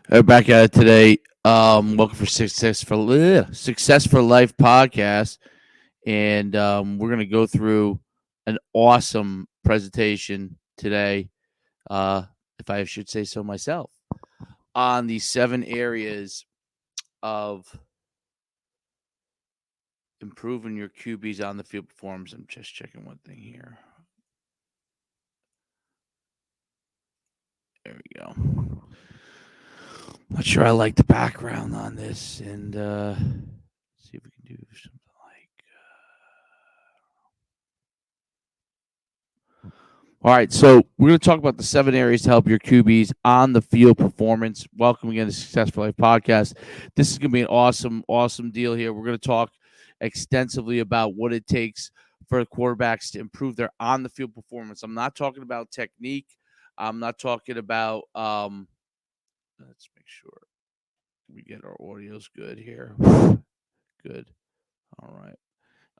Back at it today. Welcome for Success for Life podcast, and we're gonna go through an awesome presentation today, uh, if I should say so myself, on the 7 areas of improving your QB's on the field performance. I'm just checking one thing here. There we go. Not sure I like the background on this, and see if we can do something like. All right, so we're going to talk about the 7 areas to help your QBs on the field performance. Welcome again to Successful Life Podcast. This is going to be an awesome deal here. We're going to talk extensively about what it takes for quarterbacks to improve their on the field performance. I'm not talking about technique. I'm not talking about. Let's make sure we get our audios good here. Good. All right.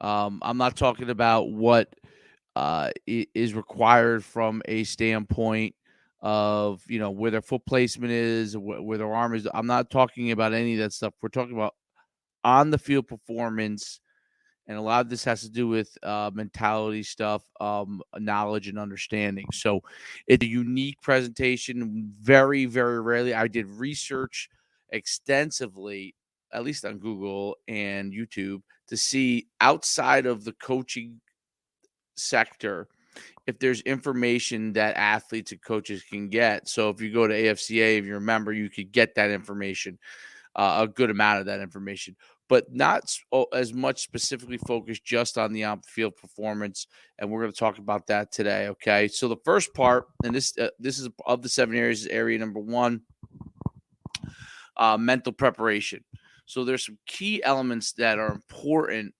I'm not talking about what is required from a standpoint of where their foot placement is, where their arm is. I'm not talking about any of that stuff. We're talking about on the field performance, and a lot of this has to do with mentality stuff, knowledge, and understanding. So it's a unique presentation. Very, very rarely. I did research extensively, at least on Google and YouTube, to see outside of the coaching sector if there's information that athletes and coaches can get. So if you go to AFCA, if you're a member, you could get that information, a good amount of that information, but not as much specifically focused just on the on-field performance. And we're going to talk about that today. Okay. So the first part, and this is of the 7 areas, is area number one, mental preparation. So there's some key elements that are important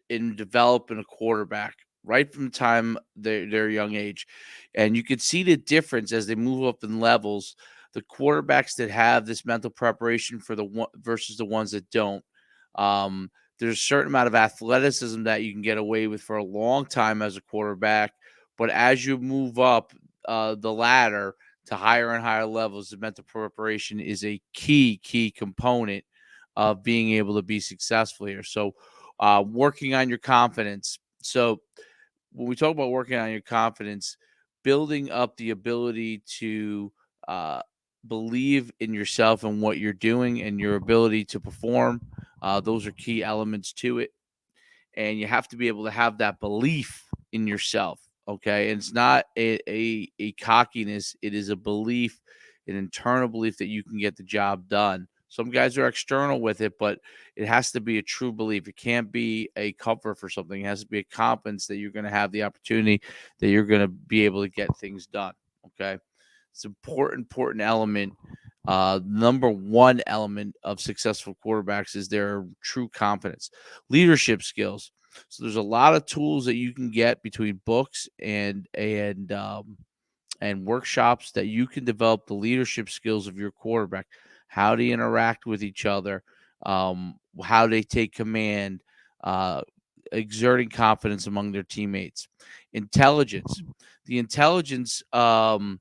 in developing a quarterback right from the time their young age. And you can see the difference as they move up in levels. The quarterbacks that have this mental preparation for the one versus the ones that don't. There's a certain amount of athleticism that you can get away with for a long time as a quarterback, but as you move up the ladder to higher and higher levels, the mental preparation is a key component of being able to be successful here. So, working on your confidence. So, when we talk about working on your confidence, building up the ability to believe in yourself and what you're doing and your ability to perform, those are key elements to it. And you have to be able to have that belief in yourself. Okay. And it's not a cockiness, it is a belief, an internal belief that you can get the job done. Some guys are external with it, but it has to be a true belief. It can't be a cover for something. It has to be a confidence that you're going to have the opportunity, that you're going to be able to get things done. Okay. It's an important element. Number one element of successful quarterbacks is their true confidence. Leadership skills. So there's a lot of tools that you can get between books and workshops that you can develop the leadership skills of your quarterback, how to interact with each other, how they take command, uh, exerting confidence among their teammates. Intelligence. The intelligence of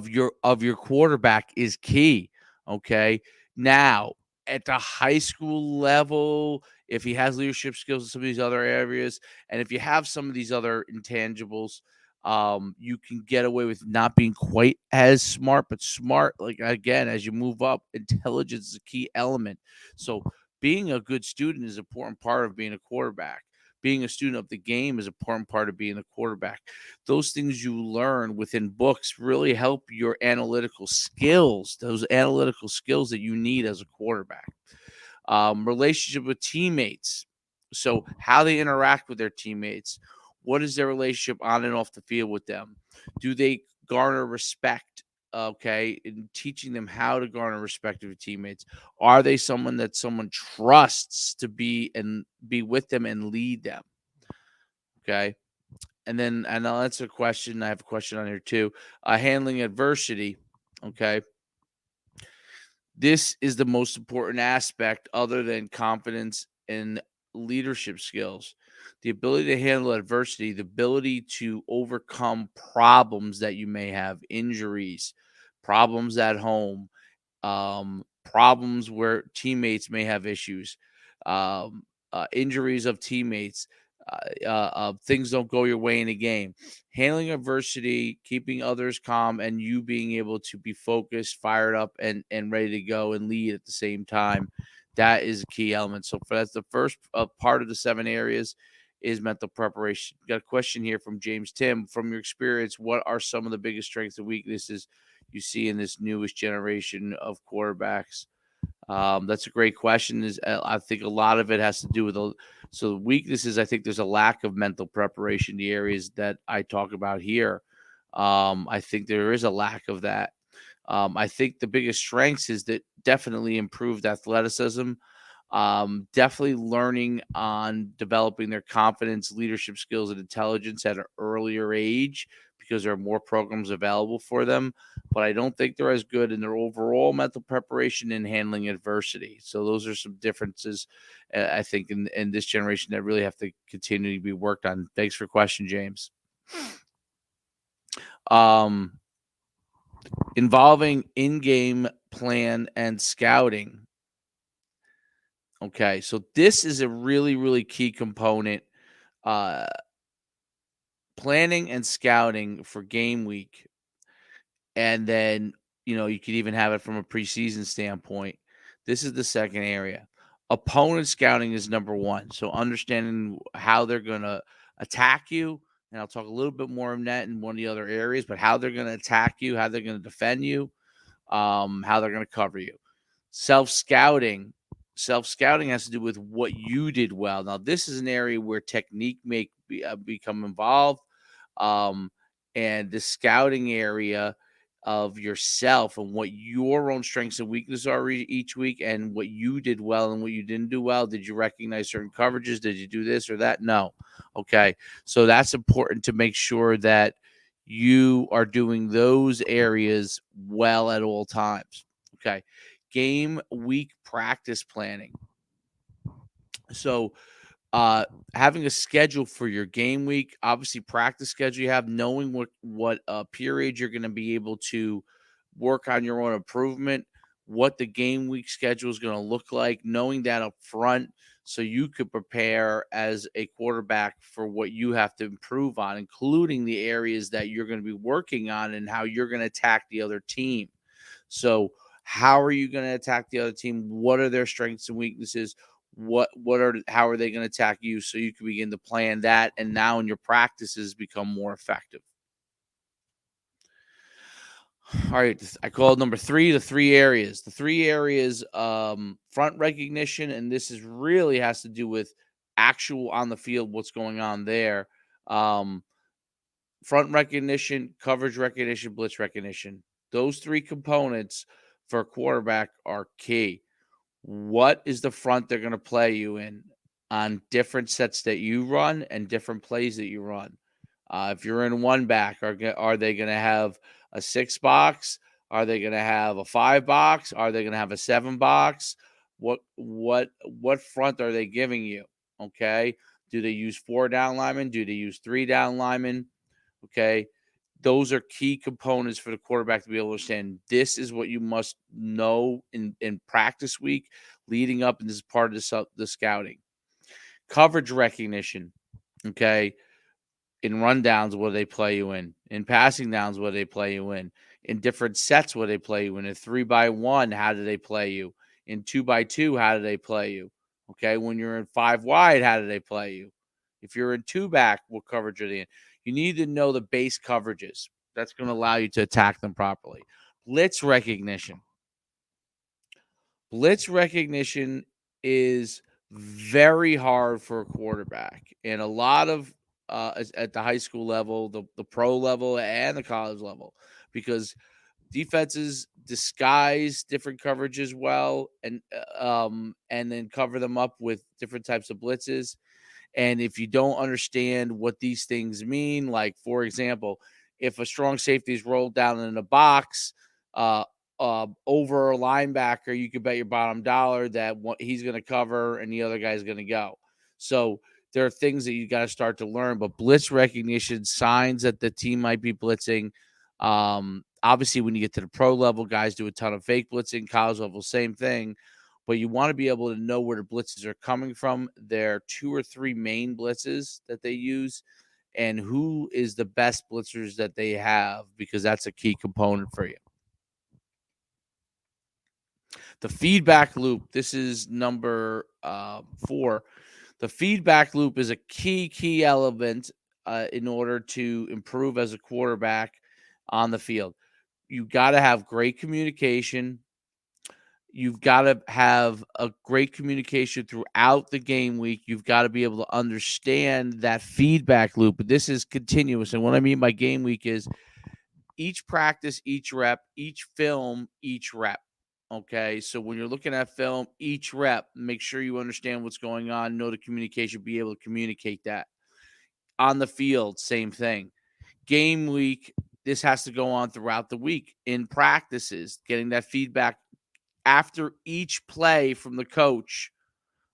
your quarterback is key. Okay. Now, at the high school level, if he has leadership skills in some of these other areas, and if you have some of these other intangibles, you can get away with not being quite as smart, but smart. Like again, as you move up, intelligence is a key element. So being a good student is an important part of being a quarterback. Being a student of the game is an important part of being a quarterback. Those things you learn within books really help your analytical skills, those analytical skills that you need as a quarterback. Relationship with teammates. So, how they interact with their teammates. What is their relationship on and off the field with them? Do they garner respect? Okay, in teaching them how to garner respect of your teammates. Are they someone that someone trusts to be with them and lead them? Okay. And I'll answer a question. I have a question on here too. Handling adversity. Okay. This is the most important aspect other than confidence and leadership skills. The ability to handle adversity, the ability to overcome problems that you may have, injuries, problems at home, problems where teammates may have issues, injuries of teammates, things don't go your way in a game. Handling adversity, keeping others calm, and you being able to be focused, fired up, and ready to go and lead at the same time. That is a key element. So that's the first part of the 7 areas is mental preparation. Got a question here from James Tim. From your experience, what are some of the biggest strengths and weaknesses you see in this newest generation of quarterbacks? That's a great question. I think a lot of it has to do with so weaknesses. I think there's a lack of mental preparation. The areas that I talk about here, I think there is a lack of that. I think the biggest strengths is that definitely improved athleticism, definitely learning on developing their confidence, leadership skills, and intelligence at an earlier age because there are more programs available for them. But I don't think they're as good in their overall mental preparation and handling adversity. So those are some differences, I think, in this generation that really have to continue to be worked on. Thanks for the question, James. Involving in-game plan and scouting. Okay, so this is a really, really key component. Planning and scouting for game week. And then, you could even have it from a preseason standpoint. This is the second area. Opponent scouting is number 1. So understanding how they're going to attack you. And I'll talk a little bit more on that in one of the other areas, but how they're going to attack you, how they're going to defend you, how they're going to cover you. Self-scouting has to do with what you did well. Now, this is an area where technique may become involved, and the scouting area of yourself and what your own strengths and weaknesses are each week and what you did well and what you didn't do well. Did you recognize certain coverages? Did you do this or that? No. Okay. So that's important to make sure that you are doing those areas well at all times. Okay. Game week practice planning. So having a schedule for your game week, obviously practice schedule you have, knowing what period you're going to be able to work on your own improvement, what the game week schedule is going to look like, knowing that up front so you could prepare as a quarterback for what you have to improve on, including the areas that you're going to be working on and how you're going to attack the other team. So how are you going to attack the other team? What are their strengths and weaknesses? How are they going to attack you so you can begin to plan that, and now in your practices become more effective. All right, I call it number 3, the 3 areas. The 3 areas, front recognition, and this is really has to do with actual on the field, what's going on there. Front recognition, coverage recognition, blitz recognition. Those 3 components for a quarterback are key. What is the front they're going to play you in on different sets that you run and different plays that you run? If you're in one back, are they going to have a 6 box? Are they going to have a 5 box? Are they going to have a 7 box? What front are they giving you? Okay. Do they use 4 down linemen? Do they use 3 down linemen? Okay. Those are key components for the quarterback to be able to understand. This is what you must know in practice week leading up, and this is part of the scouting. Coverage recognition, okay? In rundowns, what do they play you in? In passing downs, what do they play you in? In different sets, what do they play you in? In 3-by-1, how do they play you? In 2-by-2, how do they play you? Okay, when you're in 5 wide, how do they play you? If you're in 2 back, what coverage are they in? You need to know the base coverages. That's going to allow you to attack them properly. Blitz recognition. Blitz recognition is very hard for a quarterback. And a lot of at the high school level, the pro level, and the college level, because defenses disguise different coverages well and then cover them up with different types of blitzes. And if you don't understand what these things mean, like, for example, if a strong safety is rolled down in a box over a linebacker, you could bet your bottom dollar that he's going to cover and the other guy's going to go. So there are things that you got to start to learn. But blitz recognition, signs that the team might be blitzing, Obviously, when you get to the pro level, guys do a ton of fake blitzing. College level, same thing. But you want to be able to know where the blitzes are coming from. There are 2 or 3 main blitzes that they use, and who is the best blitzers that they have, because that's a key component for you. The feedback loop. This is number 4. The feedback loop is a key element in order to improve as a quarterback on the field. You got to have great communication. You've got to have a great communication throughout the game week. You've got to be able to understand that feedback loop. But this is continuous. And what I mean by game week is each practice, each rep, each film, each rep. Okay. So when you're looking at film, each rep, make sure you understand what's going on, know the communication, be able to communicate that. On the field, same thing. Game week, this has to go on throughout the week. In practices, getting that feedback after each play from the coach.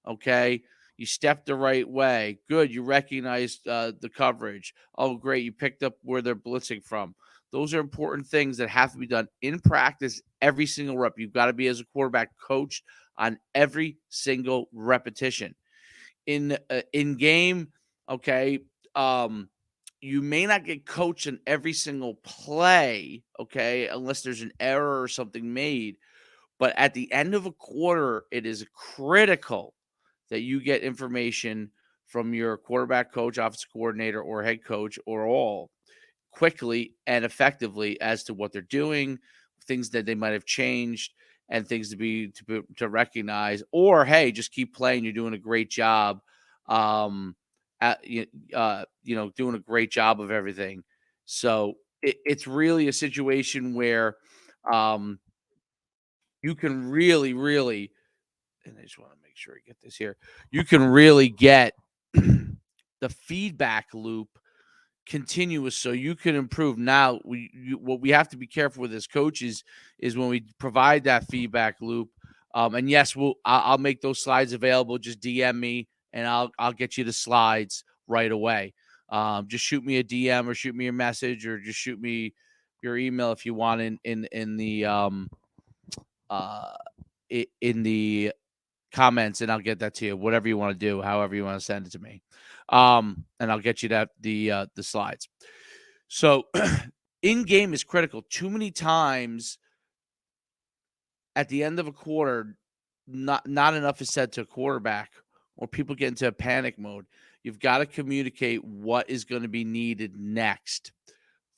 Okay. You stepped the right way. Good. You recognized the coverage. Oh, great. You picked up where they're blitzing from. Those are important things that have to be done in practice every single rep. You've got to be, as a quarterback, coached on every single repetition. In game, okay, you may not get coached in every single play, okay, unless there's an error or something made. But at the end of a quarter, it is critical that you get information from your quarterback coach, offensive coordinator, or head coach, or all, quickly and effectively as to what they're doing, things that they might have changed, and things to recognize. Or, hey, just keep playing. You're doing a great job. Doing a great job of everything. So it's really a situation where you can really, and I just want to make sure I get this here. You can really get the feedback loop continuous, so you can improve. Now, what we have to be careful with as coaches is when we provide that feedback loop. And yes, I'll make those slides available. Just DM me, and I'll get you the slides right away. Just shoot me a DM or shoot me a message, or just shoot me your email if you want in the comments, and I'll get that to you. Whatever you want to do, however you want to send it to me, and I'll get you the slides. So, in game is critical. Too many times at the end of a quarter, not enough is said to a quarterback, or people get into a panic mode. You've got to communicate what is going to be needed next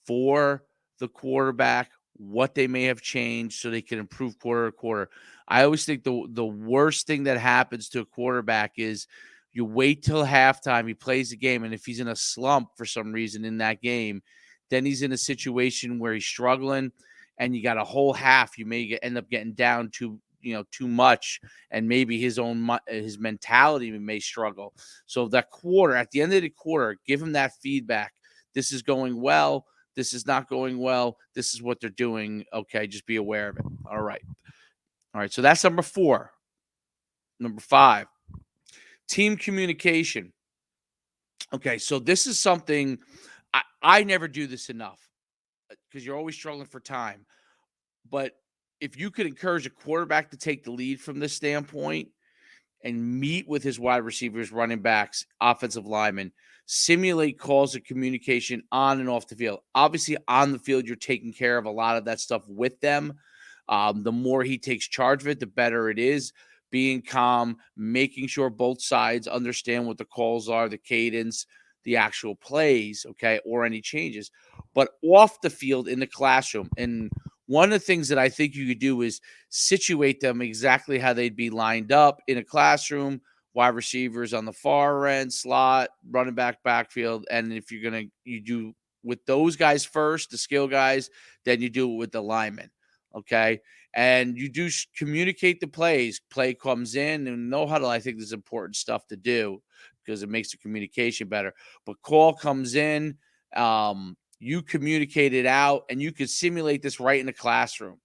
for the quarterback, what they may have changed so they can improve quarter to quarter. I always think the worst thing that happens to a quarterback is you wait till halftime, he plays the game, and if he's in a slump for some reason in that game, then he's in a situation where he's struggling, and you got a whole half. You may end up getting down too much, and maybe his mentality may struggle. So that quarter, at the end of the quarter, give him that feedback. This is going well. This is not going well. This is what they're doing. Okay, just be aware of it. All right. So that's number 4. Number 5, team communication. Okay, so this is something I never do this enough because you're always struggling for time. But if you could encourage a quarterback to take the lead from this standpoint and meet with his wide receivers, running backs, offensive linemen, simulate calls of communication on and off the field. Obviously, on the field, you're taking care of a lot of that stuff with them. The more he takes charge of it, the better it is. Being calm, making sure both sides understand what the calls are, the cadence, the actual plays, okay, or any changes. But off the field in the classroom, and one of the things that I think you could do is situate them exactly how they'd be lined up in a classroom. Wide receivers on the far end, slot, running back, backfield. And if you do with those guys first, the skill guys, then you do it with the linemen. Okay. And you do communicate the plays. Play comes in, and no huddle. I think there's important stuff to do because it makes the communication better. But call comes in, you communicate it out, and you could simulate this right in the classroom.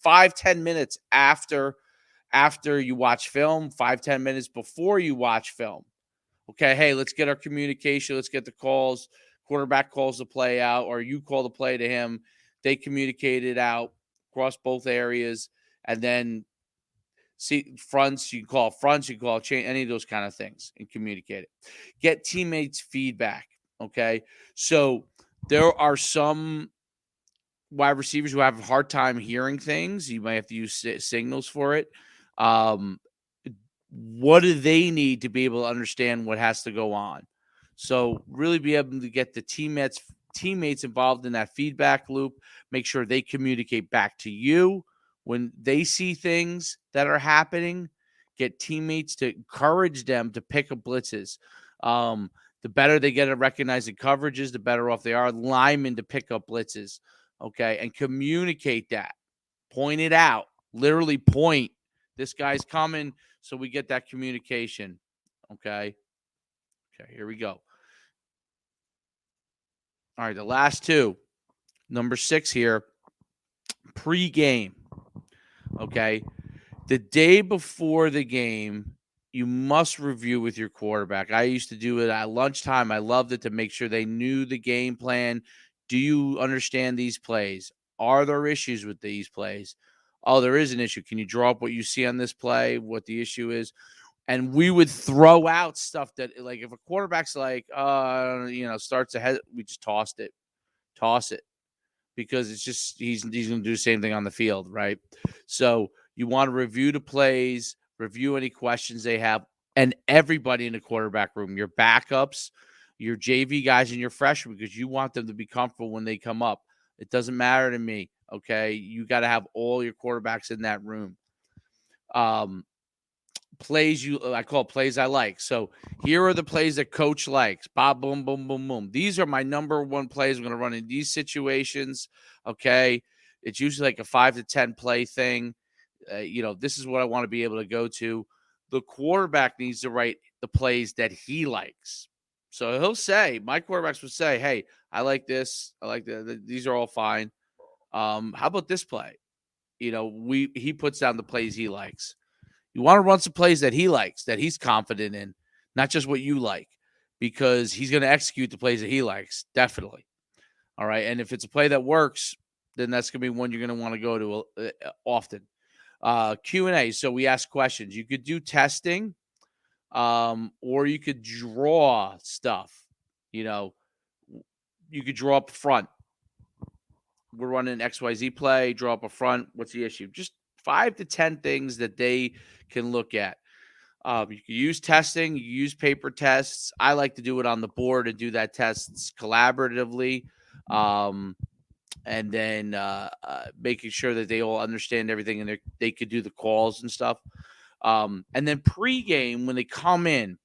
5-10 minutes after you watch film, 5-10 minutes before you watch film. Okay, hey, let's get our communication. Let's get the calls. Quarterback calls the play out, or you call the play to him. they communicate it out across both areas, and then see fronts. You can call fronts, you can call chain, any of those kind of things, and communicate it. Get teammates' feedback. Okay, so there are some wide receivers who have a hard time hearing things. You might have to use signals for it. Um, what do they need to be able to understand what has to go on? So really be able to get the teammates involved in that feedback loop. Make sure they communicate back to you when they see things that are happening. Get teammates to encourage them to pick up blitzes. The better they get at recognizing coverages, the better off they are. Linemen to pick up blitzes, okay, and communicate that. Point it out. Literally point. This guy's coming, so we get that communication. Okay. Okay, here we go. All right, the last two. Number 6 here, pre-game. Okay. The day before the game, you must review with your quarterback. I used to do it at lunchtime. I loved it to make sure they knew the game plan. Do you understand these plays? Are there issues with these plays? Oh, there is an issue. Can you draw up what you see on this play, what the issue is? And we would throw out stuff that, like, if a quarterback's like, starts ahead, we just toss it because it's just he's going to do the same thing on the field, right? So you want to review the plays, review any questions they have, and everybody in the quarterback room, your backups, your JV guys, and your freshmen, because you want them to be comfortable when they come up. It doesn't matter to me, okay? You got to have all your quarterbacks in that room. Plays I call plays I like. So here are the plays that coach likes. Bob, boom, boom, boom, boom. These are my number one plays I'm going to run in these situations. Okay. It's usually like a 5 to 10 play thing. This is what I want to be able to go to. The quarterback needs to write the plays that he likes. So he'll say, my quarterbacks would say, hey, I like this. I like that. These are all fine. How about this play? He puts down the plays he likes. You want to run some plays that he likes, that he's confident in, not just what you like, because he's going to execute the plays that he likes, definitely. All right. And if it's a play that works, then that's going to be one you're going to want to go to often. Q&A. So we ask questions. You could do testing, or you could draw stuff. You could draw up front. We're running XYZ play, draw up a front. What's the issue? Just 5 to 10 things that they can look at. You can use testing, you use paper tests. I like to do it on the board and do that tests collaboratively. And then making sure that they all understand everything and they could do the calls and stuff. And then pregame, when they come in,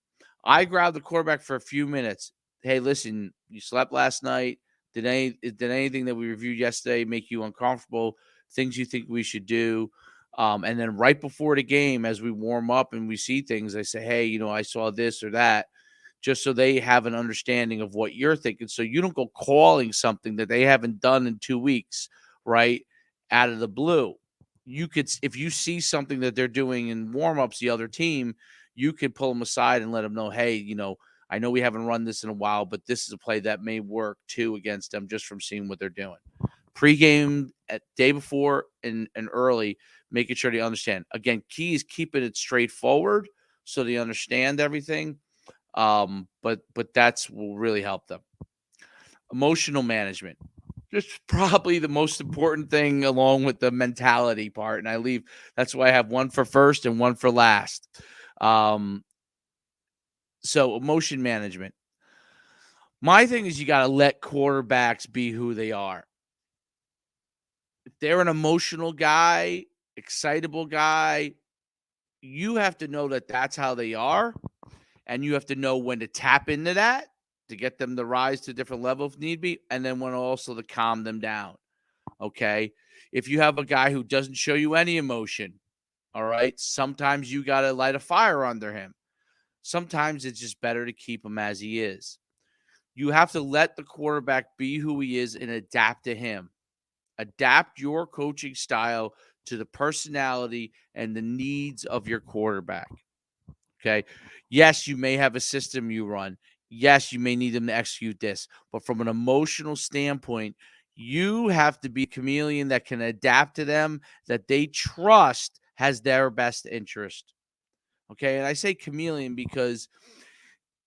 I grab the quarterback for a few minutes. Hey, listen, you slept last night. Did anything that we reviewed yesterday make you uncomfortable? Things you think we should do? And then right before the game, as we warm up and we see things, I say, hey, I saw this or that, just so they have an understanding of what you're thinking. So you don't go calling something that they haven't done in 2 weeks, right, out of the blue. You could, if you see something that they're doing in warm-ups, the other team, you could pull them aside and let them know, hey, I know we haven't run this in a while, but this is a play that may work too against them just from seeing what they're doing. Pre-game, at day before and early, making sure they understand. Again, key is keeping it straightforward so they understand everything. But that's will really help them. Emotional management, just probably the most important thing along with the mentality part. And that's why I have one for first and one for last. So emotion management. My thing is you got to let quarterbacks be who they are. If they're an emotional guy, excitable guy, you have to know that that's how they are. And you have to know when to tap into that to get them to rise to a different level if need be. And then when also to calm them down. Okay. If you have a guy who doesn't show you any emotion, all right, sometimes you got to light a fire under him. Sometimes it's just better to keep him as he is. You have to let the quarterback be who he is and adapt to him. Adapt your coaching style to the personality and the needs of your quarterback. Okay. Yes, you may have a system you run. Yes, you may need them to execute this. But from an emotional standpoint, You have to be a chameleon that can adapt to them, that they trust has their best interest. Okay. And I say chameleon because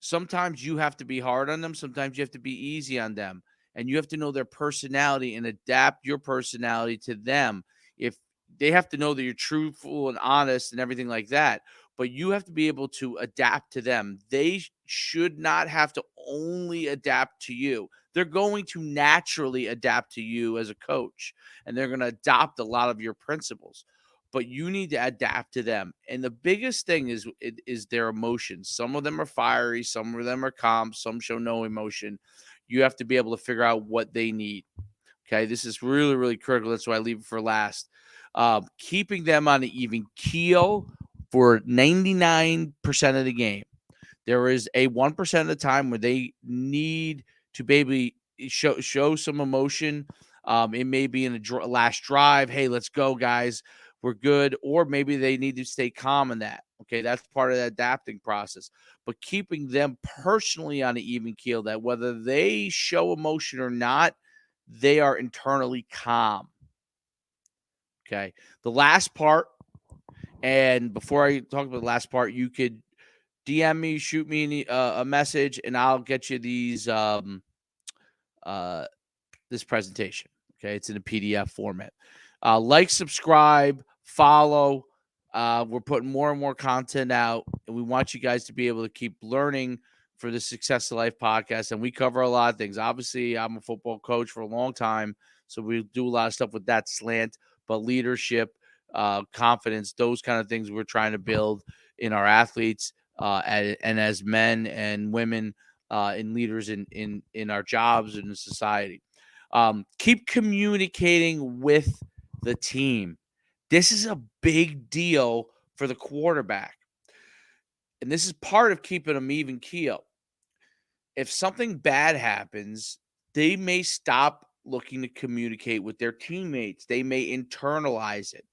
sometimes you have to be hard on them. Sometimes you have to be easy on them. And you have to know their personality and adapt your personality to them. If they have to know that you're truthful and honest and everything like that, but you have to be able to adapt to them. They should not have to only adapt to you. They're going to naturally adapt to you as a coach, and they're going to adopt a lot of your principles, but you need to adapt to them. And the biggest thing is their emotions. Some of them are fiery, some of them are calm, some show no emotion. You have to be able to figure out what they need. Okay, this is really, really critical. That's why I leave it for last. Keeping them on an even keel for 99% of the game. There is a 1% of the time where they need to maybe show some emotion. It may be in a last drive. Hey, let's go, guys. We're good. Or maybe they need to stay calm in that. Okay, that's part of the adapting process. But keeping them personally on an even keel, that whether they show emotion or not, they are internally calm. Okay. The last part, and before I talk about the last part, you could DM me, shoot me a message, and I'll get you these this presentation. Okay, it's in a PDF format. Like, subscribe, follow. We're putting more and more content out, and we want you guys to be able to keep learning for the Success of Life podcast. And we cover a lot of things. Obviously, I'm a football coach for a long time, so we do a lot of stuff with that slant. But leadership, confidence, those kind of things we're trying to build in our athletes, and as men and women, and leaders in our jobs and in society. Keep communicating with the team. This is a big deal for the quarterback. And this is part of keeping them even keel. If something bad happens, they may stop looking to communicate with their teammates. They may internalize it.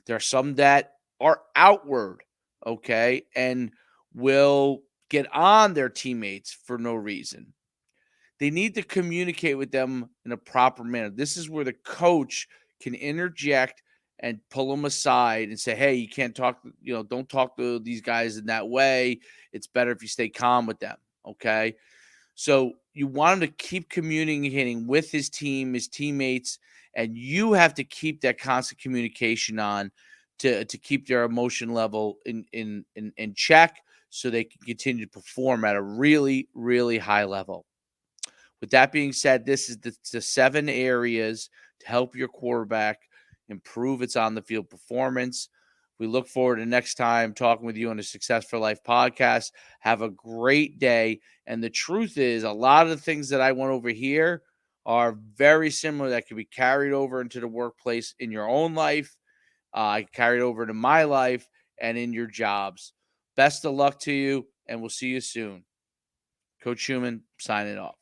There are some that are outward, okay, and will get on their teammates for no reason. They need to communicate with them in a proper manner. This is where the coach can interject and pull them aside and say, hey, you can't talk, don't talk to these guys in that way. It's better if you stay calm with them. Okay. So you want him to keep communicating with his team, his teammates, and you have to keep that constant communication on to keep their emotion level in check so they can continue to perform at a really, really high level. With that being said, this is the 7 areas to help your quarterback improve its on the field performance. We look forward to next time talking with you on the Success for Life podcast. Have a great day. And the truth is, a lot of the things that I went over here are very similar that can be carried over into the workplace in your own life. I carried over to my life and in your jobs. Best of luck to you, and we'll see you soon. Coach Schuman signing off.